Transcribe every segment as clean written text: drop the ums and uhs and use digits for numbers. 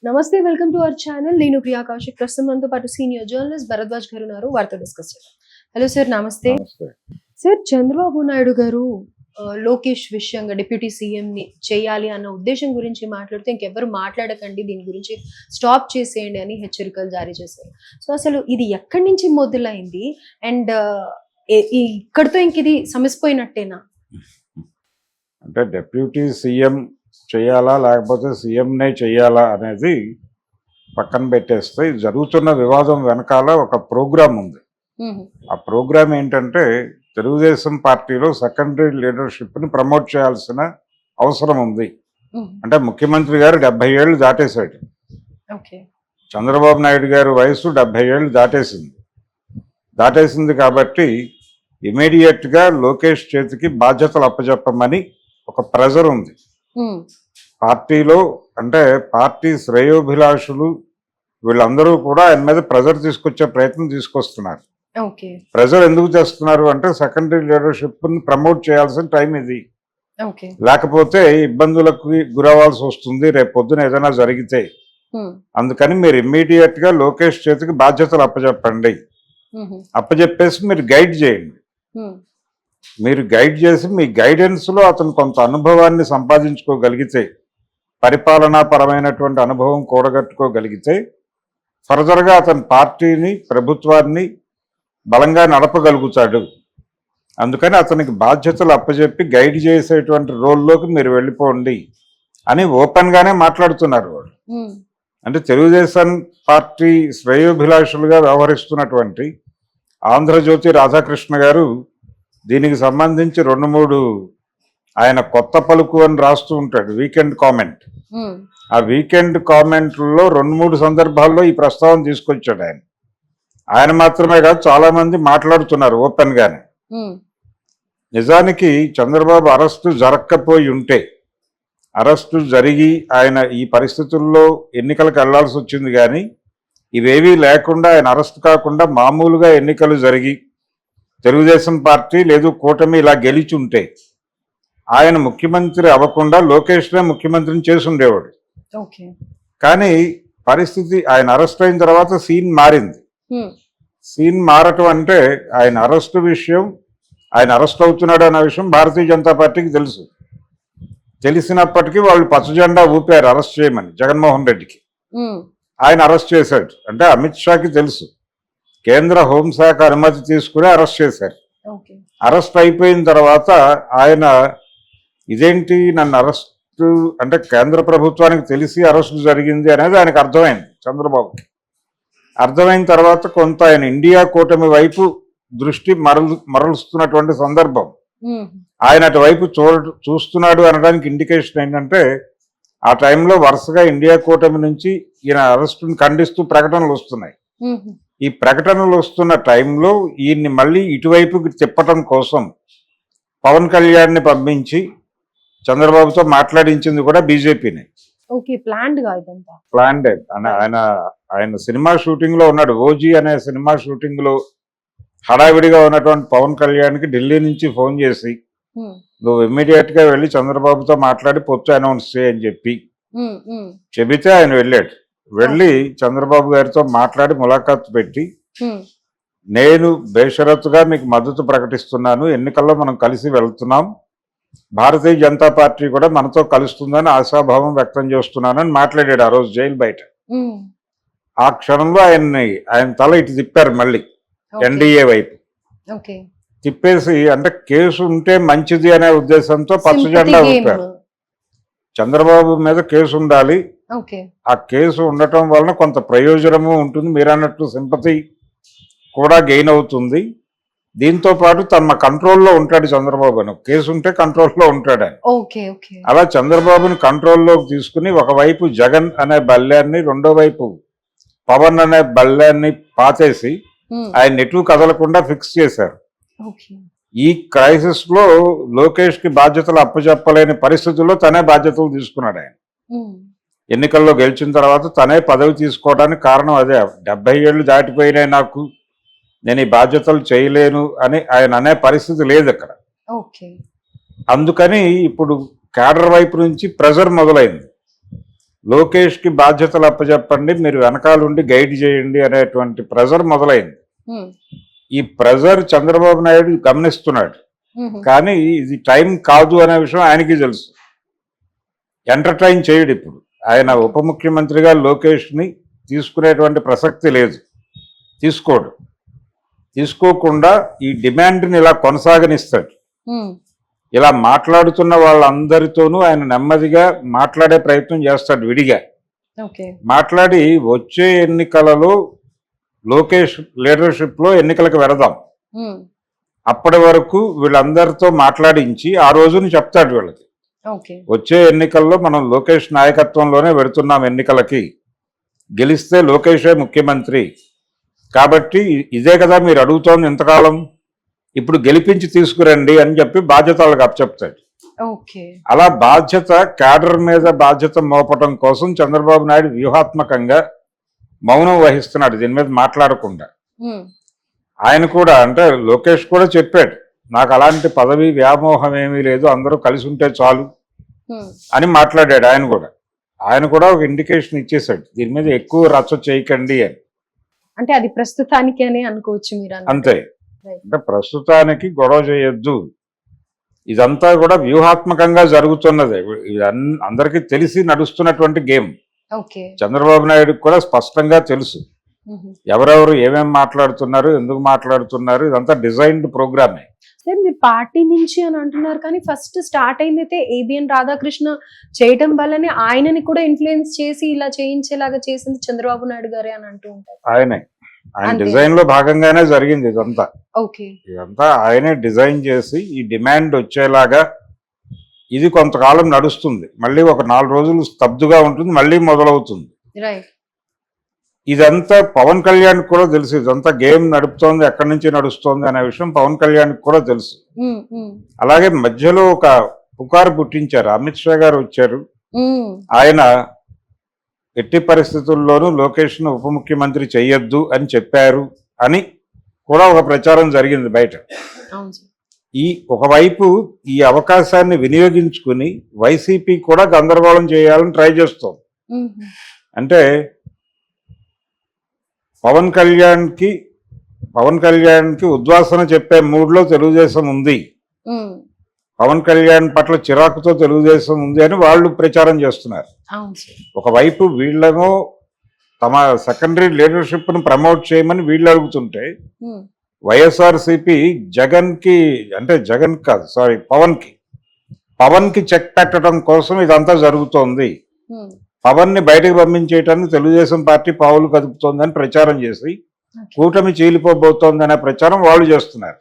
నమస్తే, welcome to our channel. నేను ప్రియా కౌశిక్. ప్రస్తుతం మనతో పాటు సీనియర్ జర్నలిస్ట్ భరద్వాజ్ గారు ఉన్నారు. వారితో డిస్కస్ చేద్దాం. హలో సార్, నమస్తే. నమస్తే. సార్, చంద్రబాబు నాయుడు గారు లోకేష్ విషయంగా డిప్యూటీ సీఎం ని చేయాలి అన్న ఉద్దేశం గురించి మాట్లాడితే ఇంకెవ్వరు మాట్లాడకండి, దీని గురించి స్టాప్ చేసేయండి అని హెచ్చరికలు జారీ చేశారు. సో అసలు ఇది ఎక్కడి నుంచి మొదలైంది అండ్ ఇక్కడితో ఇంక ఇది సమసిపోయినట్టేనా? అంటే డిప్యూటీ సీఎం చేయాలా లేకపోతే సీఎంనే చేయాలా అనేది పక్కన పెట్టేస్తే జరుగుతున్న వివాదం వెనకాల ఒక ప్రోగ్రాం ఉంది. ఆ ప్రోగ్రాం ఏంటంటే తెలుగుదేశం పార్టీలో సెకండరీ లీడర్షిప్ని ప్రమోట్ చేయాల్సిన అవసరం ఉంది. అంటే ముఖ్యమంత్రి గారు 70 ఏళ్ళు దాటేశాడు. చంద్రబాబు నాయుడు గారి వయసు 70 ఏళ్ళు దాటేసింది కాబట్టి ఇమీడియట్గా లోకేష్ చేతికి బాధ్యతలు అప్పచెప్పమని ఒక ప్రెజర్ ఉంది పార్టీలో. అంటే పార్టీ శ్రేయోభిలాషులు వీళ్ళందరూ కూడా ఆయన మీద ప్రెజర్ తీసుకొచ్చే ప్రయత్నం తీసుకొస్తున్నారు. ప్రెజర్ ఎందుకు చేస్తున్నారు అంటే సెకండరీ లీడర్షిప్ ని ప్రమోట్ చేయాల్సిన టైం ఇది. లేకపోతే ఇబ్బందులకు గురవ్వాల్సి వస్తుంది రేపు పొద్దున ఏదైనా జరిగితే. అందుకని మీరు ఇమ్మీడియట్ గా లోకేష్ చేతికి బాధ్యతలు అప్పచెప్పండి. అప్పచెప్పేసి మీరు గైడ్ చేయండి. మీరు గైడ్ చేసి మీ గైడెన్స్ లో అతను కొంత అనుభవాన్ని సంపాదించుకోగలిగితే, పరిపాలనాపరమైనటువంటి అనుభవం కూడగట్టుకోగలిగితే ఫర్దర్గా అతని పార్టీని ప్రభుత్వాన్ని బలంగా నడపగలుగుతాడు. అందుకని అతనికి బాధ్యతలు అప్పచెప్పి గైడ్ చేసేటువంటి రోల్లోకి మీరు వెళ్ళిపోండి అని ఓపెన్గానే మాట్లాడుతున్నారు వాళ్ళు. అంటే తెలుగుదేశం పార్టీ శ్రేయోభిలాషులుగా వ్యవహరిస్తున్నటువంటి ఆంధ్రజ్యోతి రాధాకృష్ణ గారు దీనికి సంబంధించి 2-3 ఆయన కొత్త పలుకు అని రాస్తూ ఉంటాడు వీకెండ్ కామెంట్. ఆ వీకెండ్ కామెంట్లో 2-3 సందర్భాల్లో ఈ ప్రస్తావన తీసుకొచ్చాడు ఆయన మాత్రమే కాదు, చాలా మంది మాట్లాడుతున్నారు ఓపెన్ గానే. నిజానికి చంద్రబాబు అరెస్టు జరగకపోయి ఉంటే, అరెస్టు జరిగి ఆయన ఈ పరిస్థితుల్లో ఎన్నికలకు వెళ్లాల్సి వచ్చింది, కానీ ఇవేవీ లేకుండా ఆయన అరెస్ట్ కాకుండా మామూలుగా ఎన్నికలు జరిగి తెలుగుదేశం పార్టీ లేదు కూటమి ఇలా గెలిచి ఉంటే ఆయన ముఖ్యమంత్రి అవ్వకుండా లోకేష్నే ముఖ్యమంత్రిని చేసి ఉండేవాడు. కానీ పరిస్థితి ఆయన అరెస్ట్ అయిన తర్వాత సీన్ మారింది. సీన్ మారటం అంటే ఆయన అరెస్ట్ విషయం, ఆయన అరెస్ట్ అవుతున్నాడు అన్న విషయం భారతీయ జనతా పార్టీకి తెలుసు. తెలిసినప్పటికీ వాళ్ళు పచ్చజెండా ఊపారు అరెస్ట్ చేయమని జగన్మోహన్ రెడ్డికి. ఆయన అరెస్ట్ చేశాడు. అంటే అమిత్ షాకి తెలుసు, కేంద్ర హోంశాఖ అనుమతి తీసుకుని అరెస్ట్ చేశారు. అరెస్ట్ అయిపోయిన తర్వాత ఆయన ఇదేంటి నన్ను అరెస్టు అంటే కేంద్ర ప్రభుత్వానికి తెలిసి అరెస్టు జరిగింది అనేది ఆయనకు అర్థమైంది. చంద్రబాబుకి అర్థమైన తర్వాత కొంత ఆయన ఇండియా కూటమి వైపు దృష్టి మరలుస్తున్నటువంటి సందర్భం. ఆయన అటువైపు చూస్తున్నాడు అనడానికి ఇండికేషన్ ఏంటంటే ఆ టైంలో వరుసగా ఇండియా కూటమి నుంచి ఈయన అరెస్టును ఖండిస్తూ ప్రకటనలు వస్తున్నాయి. ఈ ప్రకటనలు వస్తున్న టైంలో ఈయన్ని మళ్ళీ ఇటువైపుకి తిప్పటం కోసం పవన్ కళ్యాణ్ని పంపించి చంద్రబాబుతో మాట్లాడించింది కూడా బీజేపీని. ప్లాన్డ్. ఆయన సినిమా షూటింగ్ లో ఉన్నాడు. ఓజీ అనే సినిమా షూటింగ్ లో హడావిడిగా ఉన్నటువంటి పవన్ కళ్యాణ్కి ఢిల్లీ నుంచి ఫోన్ చేసి నువ్వు ఇమ్మీడియట్ గా వెళ్ళి చంద్రబాబుతో మాట్లాడి పొత్తు అనౌన్స్ చేయని చెబితే ఆయన వెళ్ళి చంద్రబాబు గారితో మాట్లాడి ములాఖాతు పెట్టి నేను బేషరతుగా మీకు మద్దతు ప్రకటిస్తున్నాను, ఎన్నికల్లో మనం కలిసి వెళ్తున్నాం, భారతీయ జనతా పార్టీ కూడా మనతో కలుస్తుందని ఆశాభావం వ్యక్తం చేస్తున్నానని మాట్లాడాడు ఆ రోజు జైలు బయట. ఆ క్షణంలో ఆయన తల ఇటు తిప్పారు మళ్ళీ ఎన్డీఏ వైపు తిప్పేసి, అంటే కేసు ఉంటే మంచిది అనే ఉద్దేశంతో పచ్చజెండా ఊపారు. చంద్రబాబు మీద కేసు ఉండాలి, ఆ కేసు ఉండటం వలన కొంత ప్రయోజనము ఉంటుంది, మీరు అన్నట్టు సింపతి కూడా గెయిన్ అవుతుంది, దీంతో పాటు తమ కంట్రోల్లో ఉంటాడు చంద్రబాబు అని. కేసు ఉంటే కంట్రోల్లో ఉంటాడు ఆయన. అలా చంద్రబాబుని కంట్రోల్లోకి తీసుకుని ఒకవైపు జగన్ అనే బల్యాన్ని, రెండో వైపు పవన్ అనే బల్యాన్ని పాతేసి ఆయన ఎటు కదలకుండా ఫిక్స్ చేశారు. ఈ క్రైసిస్ లో లోకేష్ కి బాధ్యతలు అప్పచెప్పలేని పరిస్థితుల్లో తనే బాధ్యతలు తీసుకున్నాడు ఆయన. ఎన్నికల్లో గెలిచిన తర్వాత తనే పదవి తీసుకోవడానికి కారణం అదే. 70 ఏళ్ళు దాటిపోయినాయి నాకు, నేను ఈ బాధ్యతలు చేయలేను అని ఆయన అనే పరిస్థితి లేదు అక్కడ. అందుకని ఇప్పుడు క్యాడర్ వైపు నుంచి ప్రెజర్ మొదలైంది. లోకేష్ కి బాధ్యతలు అప్పచెప్పండి, మీరు వెనకాలండి గైడ్ చేయండి అనేటువంటి ప్రెజర్ మొదలైంది. ఈ ప్రెజర్ చంద్రబాబు నాయుడు గమనిస్తున్నాడు, కానీ ఇది టైం కాదు అనే విషయం ఆయనకి తెలుసు. ఎంటర్టైన్ చేయడు ఇప్పుడు. ఆయన ఉప ముఖ్యమంత్రిగా లోకేష్ ని తీసుకునేటువంటి ప్రసక్తి లేదు, తీసుకోడు. తీసుకోకుండా ఈ డిమాండ్ని ఇలా కొనసాగనిస్తాడు. ఇలా మాట్లాడుతున్న వాళ్ళందరితోనూ ఆయన నెమ్మదిగా మాట్లాడే ప్రయత్నం చేస్తాడు విడిగా. మాట్లాడి వచ్చే ఎన్నికలలో లోకేష్ లీడర్షిప్ లో ఎన్నికలకు వెళదాం, అప్పటి వరకు వీళ్ళందరితో మాట్లాడించి ఆ రోజుని చెప్తాడు వీళ్ళకి, వచ్చే ఎన్నికల్లో మనం లోకేష్ నాయకత్వంలోనే వెళుతున్నాం ఎన్నికలకి, గెలిస్తే లోకేషే ముఖ్యమంత్రి, కాబట్టి ఇదే కదా మీరు అడుగుతోంది ఇంతకాలం, ఇప్పుడు గెలిపించి తీసుకురండి అని చెప్పి బాధ్యత వాళ్ళకి అప్పచెప్తాడు. అలా బాధ్యత, క్యాడర్ మీద బాధ్యత మోపటం కోసం చంద్రబాబు నాయుడు వ్యూహాత్మకంగా మౌనం వహిస్తున్నాడు, దీని మీద మాట్లాడకుండా. ఆయన కూడా, అంటే లోకేష్ కూడా చెప్పాడు, నాకు అలాంటి పదవి వ్యామోహం ఏమీ లేదు, అందరూ కలిసి ఉంటే చాలు అని మాట్లాడాడు. ఆయన కూడా ఒక ఇండికేషన్ ఇచ్చేసాడు, దీని మీద ఎక్కువ రచ్చ చేయకండి అని. అంటే అది ప్రస్తుతానికి అని అనుకోవచ్చు మీరు. అంతే, అంటే ప్రస్తుతానికి గొడవ చేయొద్దు, ఇదంతా కూడా వ్యూహాత్మకంగా జరుగుతున్నది, అందరికీ తెలిసి నడుస్తున్నటువంటి గేమ్. చంద్రబాబు నాయుడుకి కూడా స్పష్టంగా తెలుసు ఎవరెవరు ఏమేమి మాట్లాడుతున్నారు, ఎందుకు మాట్లాడుతున్నారు, ఇదంతా డిజైన్డ్ ప్రోగ్రామే. సార్ మీరు పార్టీ నుంచి అని అంటున్నారు, కానీ ఫస్ట్ స్టార్ట్ అయిందైతే ఏబిఎన్ రాధాకృష్ణ చేయటం వల్లనే ఆయనని కూడా ఇన్ఫ్లుయెన్స్ చేసి ఇలా చేయించేలాగా చేసింది చంద్రబాబు నాయుడు గారే అని అంటూ ఉంటారు. ఆయన డిజైన్ లో భాగంగానే జరిగింది ఇదంతా. ఇదంతా ఆయనే డిజైన్ చేసి ఈ డిమాండ్ వచ్చేలాగా ఇది కొంతకాలం నడుస్తుంది, మళ్ళీ ఒక 4 రోజులు స్తబ్దుగా ఉంటుంది, మళ్ళీ మొదలవుతుంది. ఇదంతా పవన్ కళ్యాణ్ కూడా తెలుసు, ఇదంతా గేమ్ నడుపుతోంది, ఎక్కడి నుంచి నడుస్తోంది అనే విషయం పవన్ కళ్యాణ్ కూడా తెలుసు. అలాగే మధ్యలో ఒక పుకారు పుట్టించారు, అమిత్ షా గారు వచ్చారు, ఆయన ఎట్టి పరిస్థితుల్లోనూ లోకేష్ ను ఉప ముఖ్యమంత్రి చెయ్యొద్దు అని చెప్పారు అని కూడా ఒక ప్రచారం జరిగింది బయట. ఒకవైపు ఈ అవకాశాన్ని వినియోగించుకుని వైసీపీ కూడా గందరగోళం చేయాలని ట్రై చేస్తోంది. అంటే పవన్ కళ్యాణ్ కి ఉద్వాసన చెప్పే మూడ్లో తెలుగుదేశం ఉంది, పవన్ కళ్యాణ్ పట్ల చిరాకుతో తెలుగుదేశం ఉంది అని వాళ్ళు ప్రచారం చేస్తున్నారు. ఒకవైపు వీళ్ళేమో తమ సెకండరీ లీడర్షిప్ ను ప్రమోట్ చేయమని వీళ్ళు అడుగుతుంటే, వైఎస్ఆర్సీపీ పవన్ కి చెక్ పెట్టడం కోసం ఇదంతా జరుగుతోంది, పవన్ ని బయటకు పంపించేయటానికి తెలుగుదేశం పార్టీ పావులు కదుపుతోందని ప్రచారం చేసి కూటమి చీలిపోబోతోంది అనే ప్రచారం వాళ్ళు చేస్తున్నారు.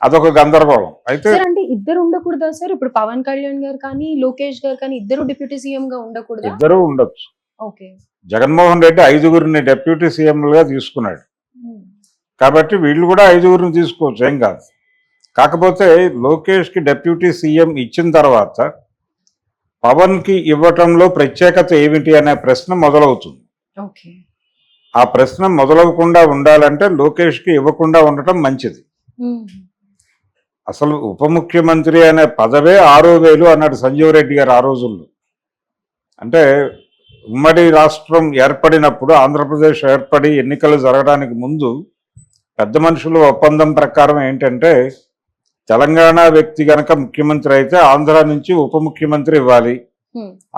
అదొక గందరగోళం. అయితే ఇద్దరు ఉండకూడదా సార్? ఇప్పుడు పవన్ కళ్యాణ్ గారు కానీ లోకేష్ గారు కానీ ఇద్దరు డిప్యూటీ సీఎం గా ఉండకూడదు? ఇద్దరు ఉండొచ్చు. జగన్మోహన్ రెడ్డి 5గురిని డిప్యూటీ సీఎంలుగా తీసుకున్నాడు, కాబట్టి వీళ్ళు కూడా 5గురిని తీసుకోవచ్చు, ఏం కాదు. కాకపోతే లోకేష్ కి డిప్యూటీ సీఎం ఇచ్చిన తర్వాత పవన్ కి ఇవ్వటంలో ప్రత్యేకత ఏమిటి అనే ప్రశ్న మొదలవుతుంది. ఆ ప్రశ్న మొదలవకుండా ఉండాలంటే లోకేష్ కి ఇవ్వకుండా ఉండటం మంచిది. అసలు ఉప ముఖ్యమంత్రి అనే పదవే 6,000 అన్నాడు సంజీవ్ రెడ్డి గారు ఆ రోజుల్లో. అంటే ఉమ్మడి రాష్ట్రం ఏర్పడినప్పుడు, ఆంధ్రప్రదేశ్ ఏర్పడి ఎన్నికలు జరగడానికి ముందు పెద్ద మనుషుల ఒప్పందం ప్రకారం ఏంటంటే, తెలంగాణ వ్యక్తి గనక ముఖ్యమంత్రి అయితే ఆంధ్ర నుంచి ఉప ముఖ్యమంత్రి ఇవ్వాలి,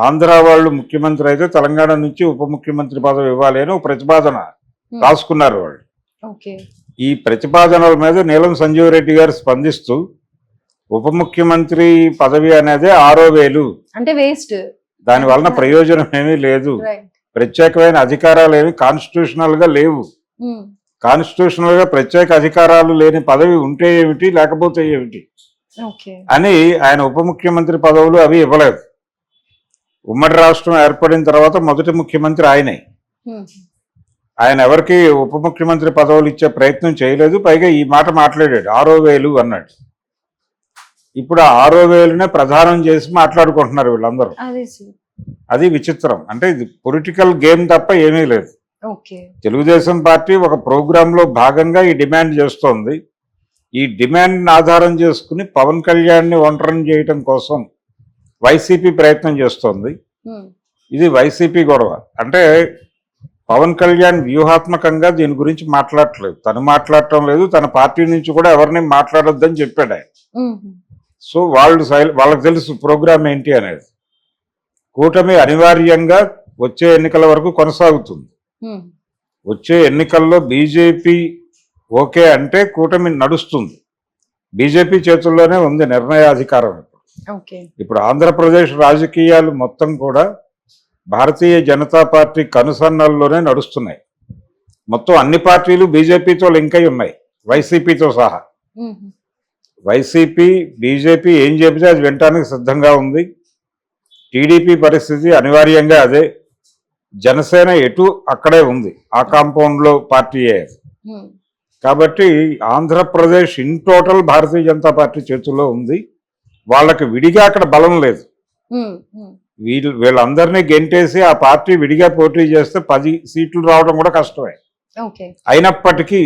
ఆంధ్ర వాళ్ళు ముఖ్యమంత్రి అయితే తెలంగాణ నుంచి ఉప ముఖ్యమంత్రి పదవి ఇవ్వాలి అని ఒక ప్రతిపాదన రాసుకున్నారు వాళ్ళు. ఈ ప్రతిపాదనల మీద నీలం సంజీవ్ రెడ్డి గారు స్పందిస్తూ, ఉప ముఖ్యమంత్రి పదవి అనేది 6,000, అంటే వేస్ట్, దాని వలన ప్రయోజనం ఏమీ లేదు, ప్రత్యేకమైన అధికారాలు ఏమి కాన్స్టిట్యూషనల్ గా లేవు, కాన్స్టిట్యూషనల్ గా ప్రత్యేక అధికారాలు లేని పదవి ఉంటే ఏమిటి, లేకపోతే ఏమిటి అని ఆయన ఉప ముఖ్యమంత్రి పదవులు అవి ఇవ్వలేదు. ఉమ్మడి రాష్ట్రం ఏర్పడిన తర్వాత మొదటి ముఖ్యమంత్రి ఆయనే. ఆయన ఎవరికి ఉప ముఖ్యమంత్రి పదవులు ఇచ్చే ప్రయత్నం చేయలేదు, పైగా ఈ మాట మాట్లాడాడు, 6,000 అన్నాడు. ఇప్పుడు ఆ 6,000నే ప్రధానం చేసి మాట్లాడుకుంటున్నారు వీళ్ళందరూ. అది విచిత్రం. అంటే ఇది పొలిటికల్ గేమ్ తప్ప ఏమీ లేదు. తెలుగుదేశం పార్టీ ఒక ప్రోగ్రామ్ లో భాగంగా ఈ డిమాండ్ చేస్తోంది. ఈ డిమాండ్ ఆధారం చేసుకుని పవన్ కళ్యాణ్ ని ఒంటరిని చేయటం కోసం వైసీపీ ప్రయత్నం చేస్తోంది. ఇది వైసీపీ గొడవ. అంటే పవన్ కళ్యాణ్ వ్యూహాత్మకంగా దీని గురించి మాట్లాడట్లేదు, తను మాట్లాడటం లేదు, తన పార్టీ నుంచి కూడా ఎవరిని మాట్లాడొద్దని చెప్పాడు ఆయన. సో వాళ్ళకి తెలుసు ప్రోగ్రామ్ ఏంటి అనేది. కూటమి అనివార్యంగా వచ్చే ఎన్నికల వరకు కొనసాగుతుంది. వచ్చే ఎన్నికల్లో బీజేపీ ఓకే అంటే కూటమి నడుస్తుంది. బీజేపీ చేతుల్లోనే ఉంది నిర్ణయాధికారం. ఓకే. ఇప్పుడు ఆంధ్రప్రదేశ్ రాజకీయాలు మొత్తం కూడా భారతీయ జనతా పార్టీ కనుసన్నల్లోనే నడుస్తున్నాయి. మొత్తం అన్ని పార్టీలు బీజేపీతో లింక్ అయి ఉన్నాయి, వైసీపీతో సహా. వైసీపీ బీజేపీ ఏం చెబితే అది వినటానికి సిద్ధంగా ఉంది. టీడీపీ పరిస్థితి అనివార్యంగా అదే. జనసేన ఎటు అక్కడే ఉంది, ఆ కాంపౌండ్లో పార్టీయే. కాబట్టి Andhra Pradesh in total Bharatiya Janata party చేతుల్లో ఉంది. వాళ్ళకి విడిగా అక్కడ బలం లేదు. వీళ్ళందరినీ గెంటేసి ఆ పార్టీ విడిగా పోటీ చేస్తే 10 సీట్లు రావడం కూడా కష్టమే. అయినప్పటికీ